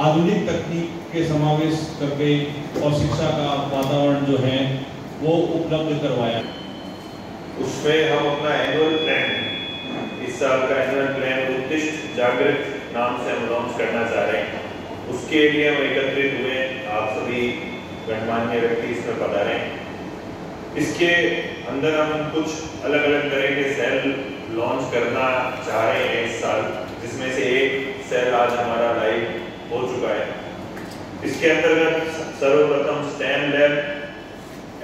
आधुनिक तकनीक के समावेश करके और शिक्षा का वातावरण जो है वो उपलब्ध करवाया। उसमें हम अपना एनुअल प्लान, इस साल का एनुअल प्लान उत्तिष्ठ जागृत नाम से हम लॉन्च करना चाह रहे हैं। उसके लिए हम एकत्रित हुए, आप सभी गणमान्य व्यक्ति इसमें पधारे हैं। इसके अंदर हम कुछ अलग अलग तरह के सेल लॉन्च करना चाह रहे हैं इस साल, जिसमें से एक सेल आज हमारा लाइव हो चुका है। इसके अंतर्गत सर्वप्रथम stem lab,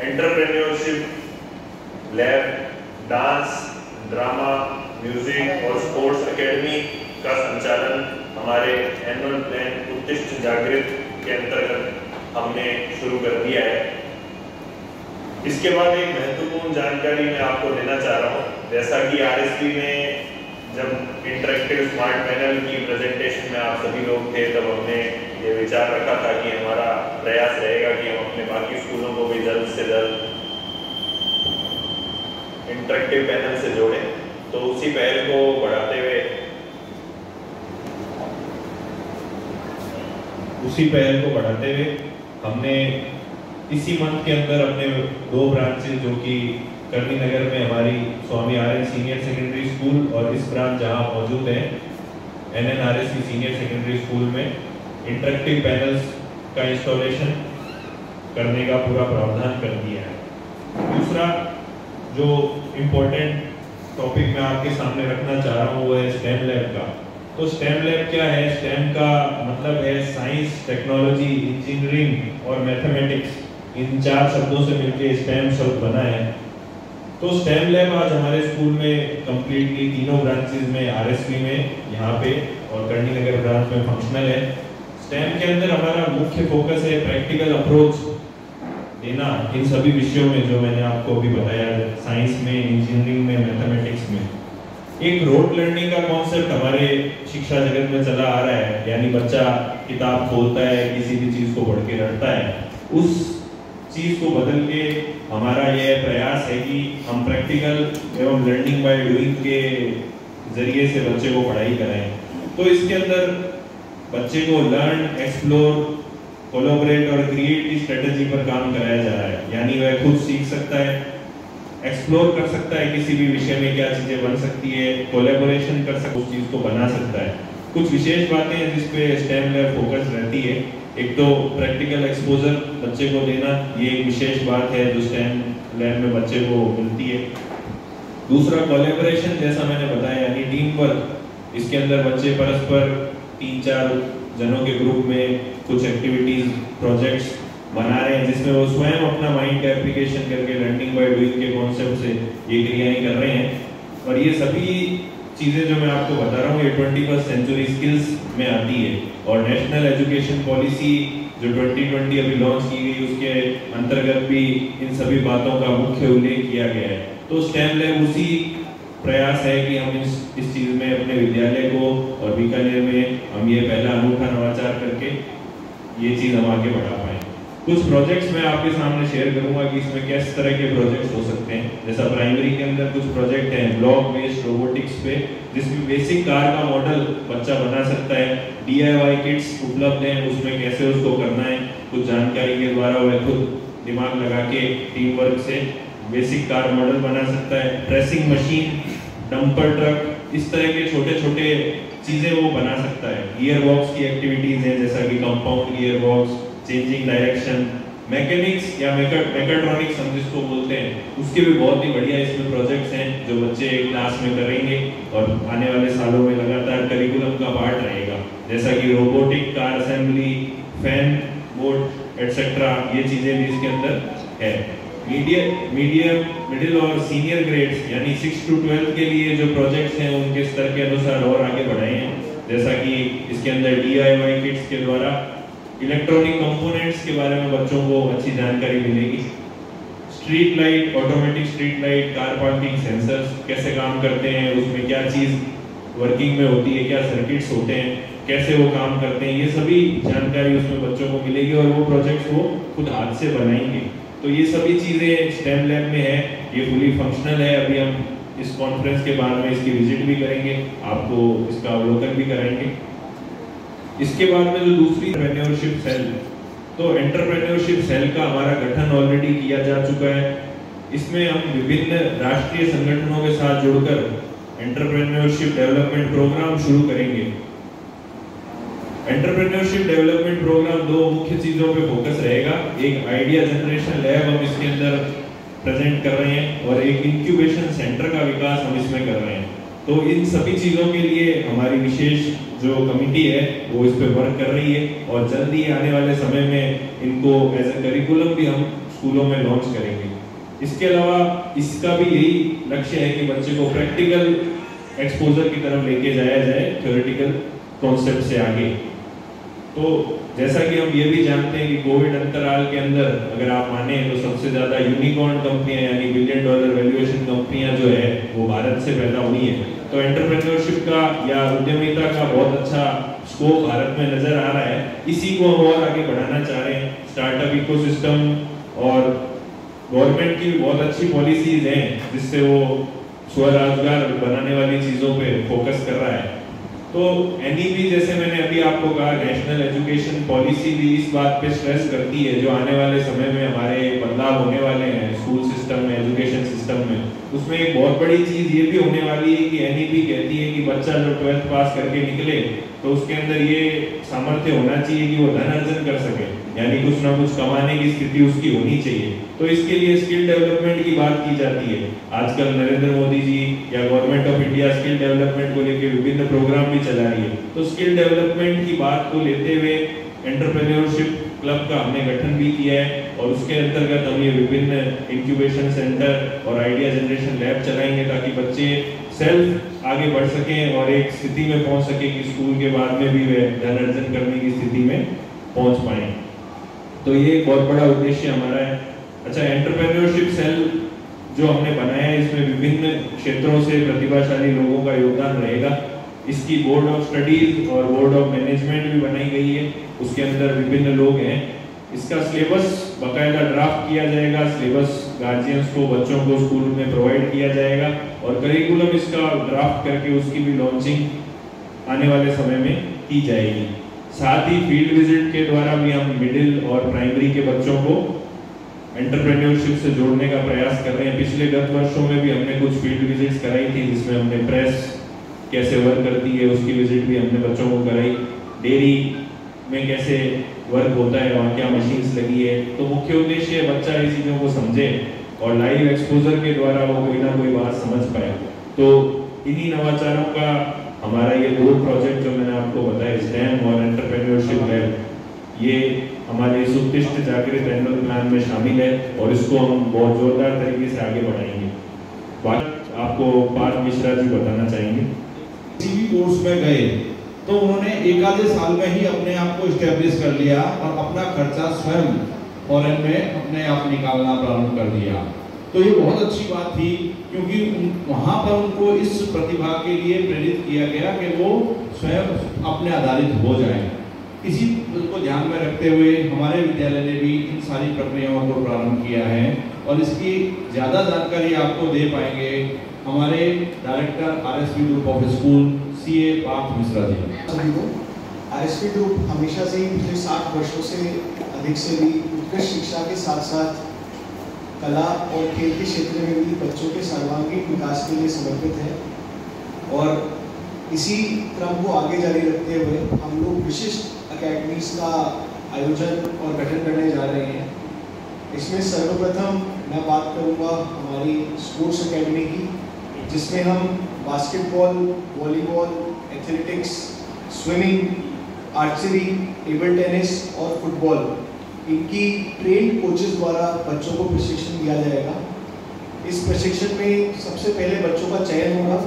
entrepreneurship lab, dance, drama, music और स्पोर्ट्स एकेडमी का संचालन हमारे एनुअल प्लान उत्तिष्ठ जागृत के अंतर्गत हमने शुरू कर दिया है। इसके बाद एक महत्वपूर्ण जानकारी मैं आपको देना चाह रहा हूँ। जैसा कि आरएसपी में जब इंटरेक्टिव स्मार्ट पैनल की प्रेजेंटेशन में आप सभी लोग थे, तब हमने ये विचार रखा था कि हमारा प्रयास रहेगा कि हम अपने बाकी स्कूलों को भी जल्द से जल्द इंटरेक्टिव पैनल से जोड़ें। तो उसी पहल को बढ़ाते हुए हमने इसी मंथ के अंदर अपने 2 ब्रांचेस, जो कि करनी नगर में हमारी स्वामी आर्यन सीनियर सेकेंडरी स्कूल और इस ब्रांच जहां मौजूद है NNRSC सीनियर सेकेंडरी स्कूल में, इंटरेक्टिव पैनल्स का इंस्टॉलेशन करने का पूरा प्रावधान कर दिया है। दूसरा जो इम्पोर्टेंट टॉपिक मैं आपके सामने रखना चाह रहा हूँ वो है स्टेम लैब का। तो स्टेम लैब क्या है? स्टेम का मतलब है साइंस, टेक्नोलॉजी, इंजीनियरिंग और मैथमेटिक्स। इन 4 शब्दों से मिलकर स्टेम शब्द बना है। तो स्टेम लैब आज हमारे स्कूल में कंप्लीटली तीनों ब्रांचेस में, आरएसपी में, यहाँ पे और करनी नगर ब्रांच में फंक्शनल है। स्टेम के अंदर हमारा मुख्य फोकस है प्रैक्टिकल अप्रोच देना इन सभी विषयों में जो मैंने आपको अभी बताया, साइंस में, इंजीनियरिंग में, मैथमेटिक्स में। एक रोड लर्निंग का कॉन्सेप्ट हमारे शिक्षा जगत में चला आ रहा है, यानी बच्चा किताब खोलता है, किसी भी चीज को पढ़ के रटता है। उस चीज को बदल के हमारा यह प्रयास है कि हम प्रैक्टिकल एवं लर्निंग बाय डूइंग के जरिए से बच्चे को पढ़ाई कराएं। तो इसके अंदर बच्चे को लर्न, एक्सप्लोर, कोलैबोरेट और क्रिएट की स्ट्रेटेजी पर काम कराया जा रहा है। यानी वह खुद सीख सकता है, एक्सप्लोर कर सकता है किसी भी विषय में क्या चीजें बन सकती है, कोलैबोरेशन कर सकता है, उस चीज को बना सकता है। कुछ विशेष बातें हैं जिस पे स्टेम लैब फोकस रहती है। एक तो प्रैक्टिकल एक्सपोजर बच्चे को देना, ये एक विशेष बात है जो स्टेम लैब में बच्चे को मिलती है। दूसरा कोलैबोरेशन, जैसा मैंने बताया, यानी टीम वर्क। इसके अंदर बच्चे परस्पर 3-4 जनों के ग्रुप में कुछ एक्टिविटीज, प्रोजेक्ट्स बना रहे हैं जिसमें वो स्वयं अपना माइंड का एप्लीकेशन करके लर्निंग बाय डूइंग के कॉन्सेप्ट से ये क्रियाएं कर रहे हैं। और ये सभी चीज़ें जो मैं आपको बता रहा हूँ ये 21st सेंचुरी स्किल्स में आती है। और नेशनल एजुकेशन पॉलिसी जो 2020 अभी लॉन्च की गई, उसके अंतर्गत भी इन सभी बातों का मुख्य उल्लेख किया गया है। तो स्टेम लैब उसी प्रयास है कि हम इस चीज़ में अपने विद्यालय को और बीकानेर में हम ये पहला अनूठा नवाचार करके ये चीज़ हम आगे बढ़ा पाएँ। कुछ प्रोजेक्ट्स मैं आपके सामने शेयर करूंगा कि इसमें किस तरह के प्रोजेक्ट्स हो सकते हैं। जैसा प्राइमरी के अंदर कुछ प्रोजेक्ट हैं ब्लॉक बेस्ड रोबोटिक्स पे, जिसमें बेसिक कार का मॉडल बच्चा बना सकता है। DIY किट्स उपलब्ध हैं, उसमें कैसे उसको करना है, कुछ जानकारी के द्वारा वह खुद दिमाग लगा के टीम वर्क से बेसिक कार मॉडल बना सकता है। प्रेसिंग मशीन, डंपर ट्रक, इस तरह के छोटे छोटे चीज़ें वो बना सकता है। गियर बॉक्स की एक्टिविटीज़ हैं जैसा कि compound gear box, changing direction, mechanics या मेकाट्रॉनिक्स हम जिसको बोलते हैं, उसके भी बहुत ही बढ़िया इसमें प्रोजेक्ट्स हैं जो बच्चे क्लास में करेंगे और आने वाले सालों में लगातार करिकुलम का पार्ट रहेगा। जैसा कि robotic car assembly, fan board etcetera, ये चीज़ें भी इसके अंदर है। मीडियम, मिडिल और सीनियर ग्रेड्स यानी 6 to 12 के लिए जो प्रोजेक्ट्स हैं उनके स्तर के अनुसार और आगे बढ़ाए हैं। जैसा कि इसके अंदर DIY किट्स के द्वारा इलेक्ट्रॉनिक कंपोनेंट्स के बारे में बच्चों को अच्छी जानकारी मिलेगी। Street light, automatic street light, car parking sensors कैसे काम करते हैं, उसमें क्या चीज़ वर्किंग में होती है, क्या सर्किट्स होते हैं, कैसे वो काम करते हैं, ये सभी जानकारी उसमें बच्चों को मिलेगी और वो प्रोजेक्ट्स वो खुद हाथ से बनाएंगे। तो ये सभी चीज़ें स्टेम लैब में है, ये फुली फंक्शनल है। अभी हम इस कॉन्फ्रेंस के बाद में इसकी विजिट भी करेंगे, आपको इसका अवलोकन भी कराएंगे। इसके बाद में जो दूसरी एंटरप्रेन्योरशिप सेल, तो एंटरप्रेन्योरशिप सेल का हमारा गठन ऑलरेडी किया जा चुका है। इसमें हम विभिन्न राष्ट्रीय संगठनों के साथ जुड़कर एंटरप्रेन्योरशिप डेवलपमेंट प्रोग्राम शुरू करेंगे। एंटरप्रेन्योरशिप डेवलपमेंट प्रोग्राम दो मुख्य चीजों पे फोकस रहेगा। एक आइडिया जनरेशन लैब हम इसके अंदर प्रेजेंट कर रहे हैं और एक इंक्यूबेशन सेंटर का विकास हम इसमें कर रहे हैं। तो इन सभी चीजों के लिए हमारी विशेष जो कमिटी है वो इस पे वर्क कर रही है और जल्दी आने वाले समय में इनको एज ए करिकुलम भी हम स्कूलों में लॉन्च करेंगे। इसके अलावा इसका भी यही लक्ष्य है कि बच्चे को प्रैक्टिकल एक्सपोजर की तरफ लेके जाया जाए थ्योरेटिकल कॉन्सेप्ट से आगे। तो जैसा कि हम ये भी जानते हैं कि कोविड अंतराल के अंदर अगर आप माने तो सबसे ज्यादा यूनिकॉर्न कंपनियां यानी $1 बिलियन वैल्यूएशन कंपनियां जो है वो भारत से पैदा हुई है। तो एंटरप्रेन्योरशिप का या उद्यमिता का बहुत अच्छा स्कोप भारत में नजर आ रहा है। इसी को हम और आगे बढ़ाना चाह रहे हैं। स्टार्टअप इकोसिस्टम और गवर्नमेंट की बहुत अच्छी पॉलिसीज हैं जिससे वो स्वरोजगार बनाने वाली चीजों पे फोकस कर रहा है। तो एनईपी जैसे मैंने अभी आपको कहा, नेशनल एजुकेशन पॉलिसी भी इस बात पे स्ट्रेस करती है जो आने वाले समय में हमारे बदलाव होने वाले हैं स्कूल सिस्टम में, एजुकेशन सिस्टम में। उसमें एक बहुत बड़ी चीज ये भी होने वाली है कि एनईपी कहती है कि बच्चा जो 12th पास करके निकले तो उसके अंदर ये सामर्थ्य होना चाहिए कि वो धन अर्जन कर सके, यानी कुछ ना कुछ कमाने की स्थिति उसकी होनी चाहिए। तो इसके लिए स्किल डेवलपमेंट की बात की जाती है। आजकल नरेंद्र मोदी जी या government of India skill development को लेकर विभिन्न प्रोग्राम भी चला रही है। तो स्किल डेवलपमेंट की बात को लेते हुए एंटरप्रेन्योरशिप क्लब का हमने गठन भी किया है और उसके अंतर्गत हम ये विभिन्न इंक्यूबेशन सेंटर और आइडिया जनरेशन लैब चलाएंगे ताकि बच्चे सेल्फ आगे बढ़ सकें और एक स्थिति में पहुंच सके कि स्कूल के बाद में भी वे धन अर्जन करने की स्थिति में पहुंच पाए। तो ये एक बहुत बड़ा उद्देश्य हमारा है। अच्छा, एंटरप्रेन्योरशिप सेल जो हमने बनाया है इसमें विभिन्न क्षेत्रों से प्रतिभाशाली लोगों का योगदान रहेगा। इसकी बोर्ड ऑफ स्टडीज और बोर्ड ऑफ मैनेजमेंट भी बनाई गई है, उसके अंदर विभिन्न लोग हैं। इसका सिलेबस बाकायदा ड्राफ्ट किया जाएगा, सिलेबस गार्जियंस को, बच्चों को स्कूल में प्रोवाइड किया जाएगा और करिकुलम इसका ड्राफ्ट करके उसकी भी लॉन्चिंग आने वाले समय में की जाएगी। साथ ही फील्ड विजिट के द्वारा भी हम मिडिल और प्राइमरी के बच्चों को एंटरप्रेन्योरशिप से जोड़ने का प्रयास कर रहे हैं। पिछले गत वर्षों में भी हमने कुछ फील्ड विजिट्स कराई थी जिसमें हमने प्रेस कैसे वर्क करती है उसकी विजिट भी हमने बच्चों को कराई, डेयरी में कैसे वर्क होता है, वहाँ क्या मशीन्स लगी है। तो मुख्य उद्देश्य है बच्चा इन चीज़ों को समझे और लाइव एक्सपोजर के द्वारा वो कोई ना कोई बात समझ पाए। तो इन्हीं नवाचारों का हमारा ये दो प्रोजेक्ट जो मैंने आपको बताया, स्टेम और एंटरप्रेन्योरशिप लैब, ये हमारे इस उत्कृष्ट जागृत एनुअल प्लान में शामिल है और इसको हम बहुत जोरदार तरीके से आगे बढ़ाएंगे। बात आपको पार्थ मिश्रा जी बताना चाहेंगे। किसी भी कोर्स में गए तो उन्होंने एक आधे साल में ही अपने आप को स्टैब्लिश कर लिया और अपना खर्चा स्वयं फॉरेन में अपने आप निकालना प्रारंभ कर दिया। तो ये बहुत अच्छी बात थी क्योंकि वहाँ पर उनको इस प्रतिभा के लिए प्रेरित किया गया कि वो स्वयं अपने आधारित हो जाएं। इसी को ध्यान में रखते हुए हमारे विद्यालय ने भी इन सारी प्रक्रियाओं को प्रारंभ किया है और इसकी ज़्यादा जानकारी आपको दे पाएंगे हमारे director RSP group of school CA Parth Mishra ji. RSP group हमेशा से ही पिछले 60 वर्षों से अधिक से भी उत्कृष्ट शिक्षा के साथ साथ कला और खेल के क्षेत्र में भी बच्चों के सर्वांगीण विकास के लिए समर्पित है और इसी क्रम को आगे जारी रखते हुए हम लोग विशिष्ट अकेडमीज का आयोजन और गठन करने जा रहे हैं। इसमें सर्वप्रथम मैं बात करूंगा हमारी स्पोर्ट्स अकेडमी की, जिसमें हम basketball, volleyball, athletics, swimming, archery, table tennis और फुटबॉल, इनकी ट्रेंड कोचेस द्वारा बच्चों को प्रशिक्षण दिया जाएगा। इस प्रशिक्षण में सबसे पहले बच्चों का चयन होगा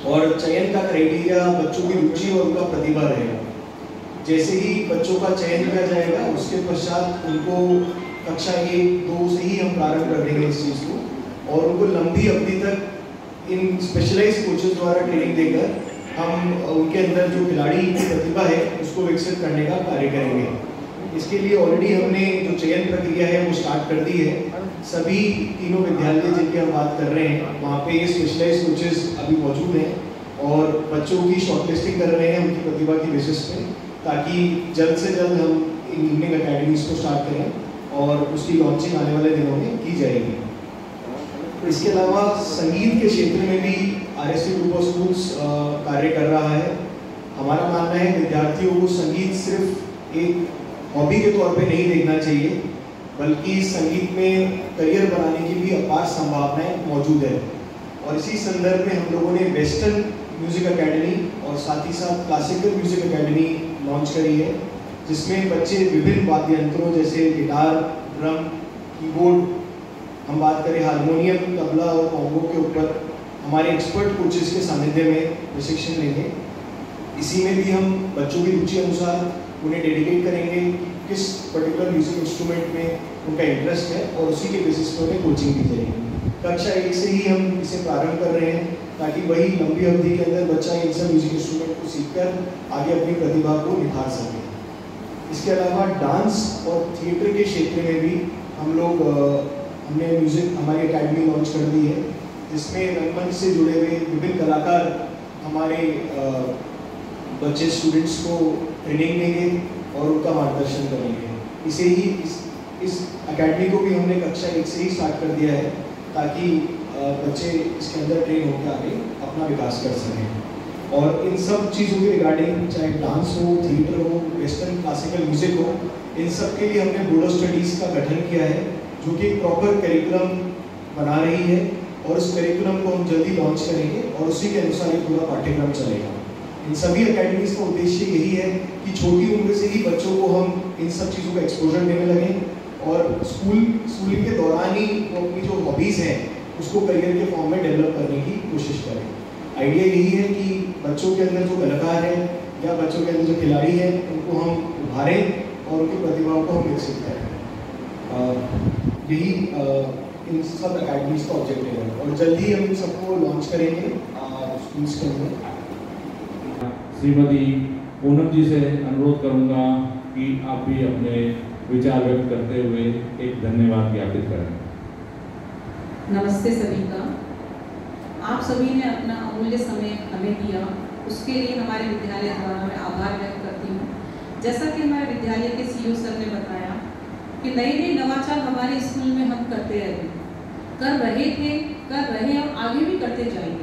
और चयन का क्राइटेरिया बच्चों की रुचि और उनका प्रतिभा रहेगा। जैसे ही बच्चों का चयन किया जाएगा उसके पश्चात उनको कक्षा 1-2 से ही हम प्रारंभ कर देंगे इस चीज़ को और उनको लंबी अवधि तक इन स्पेशलाइज्ड कोचेस द्वारा ट्रेनिंग देकर हम उनके अंदर जो खिलाड़ी की प्रतिभा है उसको विकसित करने का कार्य करेंगे। इसके लिए ऑलरेडी हमने जो चयन प्रक्रिया है वो स्टार्ट कर दी है। सभी तीनों विद्यालय जिनकी हम बात कर रहे हैं वहाँ पे ये स्पेशलाइज्ड कोचेस अभी मौजूद हैं और बच्चों की शॉर्टलिस्टिंग कर रहे हैं उनकी प्रतिभा की बेसिस पे, ताकि जल्द से जल्द हम इवनिंग अकेडमीज को स्टार्ट करें और उसकी लॉन्चिंग आने वाले दिनों में की जाएगी। इसके अलावा संगीत के क्षेत्र में भी RSC ग्रुप ऑफ स्कूल्स कार्य कर रहा है। हमारा मानना है विद्यार्थियों को संगीत सिर्फ एक हॉबी के तौर पे नहीं देखना चाहिए, बल्कि संगीत में करियर बनाने की भी अपार संभावनाएं मौजूद है। और इसी संदर्भ में हम लोगों ने वेस्टर्न म्यूजिक एकेडमी और साथ ही साथ क्लासिकल म्यूजिक एकेडमी लॉन्च करी है, जिसमें बच्चे विभिन्न वाद्य यंत्रों जैसे गिटार, ड्रम, कीबोर्ड, हम बात करें हारमोनियम, तबला और कॉन्गो के ऊपर हमारे एक्सपर्ट कोचेस के सानिध्य में प्रशिक्षण लेंगे। इसी में भी हम बच्चों की रुचि अनुसार उन्हें डेडिकेट करेंगे किस पर्टिकुलर म्यूजिक इंस्ट्रूमेंट में उनका इंटरेस्ट है और उसी के बेसिस पर उन्हें कोचिंग दी जाएगी। कक्षा 1 से ही हम इसे प्रारंभ कर रहे हैं, ताकि वही लंबी अवधि के अंदर बच्चा इन सब म्यूजिक इंस्ट्रूमेंट को सीखकर आगे अपनी प्रतिभा को निखार सके। इसके अलावा डांस और थिएटर के क्षेत्र में भी हमने म्यूजिक हमारी एकेडमी लॉन्च कर दी है, जिसमें रंगमंच से जुड़े हुए विभिन्न कलाकार हमारे बच्चे स्टूडेंट्स को ट्रेनिंग देंगे और उनका मार्गदर्शन करेंगे। इसे ही इस एकेडमी को भी हमने कक्षा 1 से ही स्टार्ट कर दिया है, ताकि बच्चे इसके अंदर ट्रेन होकर आगे अपना विकास कर सकें। और इन सब चीज़ों के रिगार्डिंग, चाहे डांस हो, थिएटर हो, वेस्टर्न क्लासिकल म्यूजिक हो, इन सब के लिए हमने बोर्ड ऑफ स्टडीज़ का गठन किया है, जो कि एक प्रॉपर करिकुलम बना रही है और उस करिकुलम को हम जल्दी लॉन्च करेंगे और उसी के अनुसार ये पूरा पाठ्यक्रम चलेगा। इन सभी एकेडमीज का उद्देश्य यही है कि छोटी उम्र से ही बच्चों को हम इन सब चीज़ों का एक्सपोजर देने लगें और स्कूलिंग के दौरान ही वो अपनी जो हॉबीज़ हैं उसको करियर के फॉर्म में डेवलप करने की कोशिश करें। आइडिया यही है कि बच्चों के अंदर जो कलाकार है या बच्चों के अंदर जो खिलाड़ी है उनको हम उभारें और उनकी प्रतिभाओं को हम विकसित करें। यही इन सब अकेडमीज का ऑब्जेक्टिव है और जल्दी हम इन सबको लॉन्च करेंगे स्कूल्स के अंदर। श्रीमती पूनम जी से अनुरोध करूंगा कि आप भी अपने विचार व्यक्त करते हुए एक धन्यवाद ज्ञापित करें। नमस्ते सभी का। आप सभी ने अपना अमूल्य समय हमें दिया, उसके लिए हमारे विद्यालय द्वारा मैं आभार व्यक्त करती हूँ। जैसा कि हमारे विद्यालय के CEO सर ने बताया कि नए नए नवाचार हमारे स्कूल में हम कर रहे थे, कर रहे और आगे भी करते जाएंगे।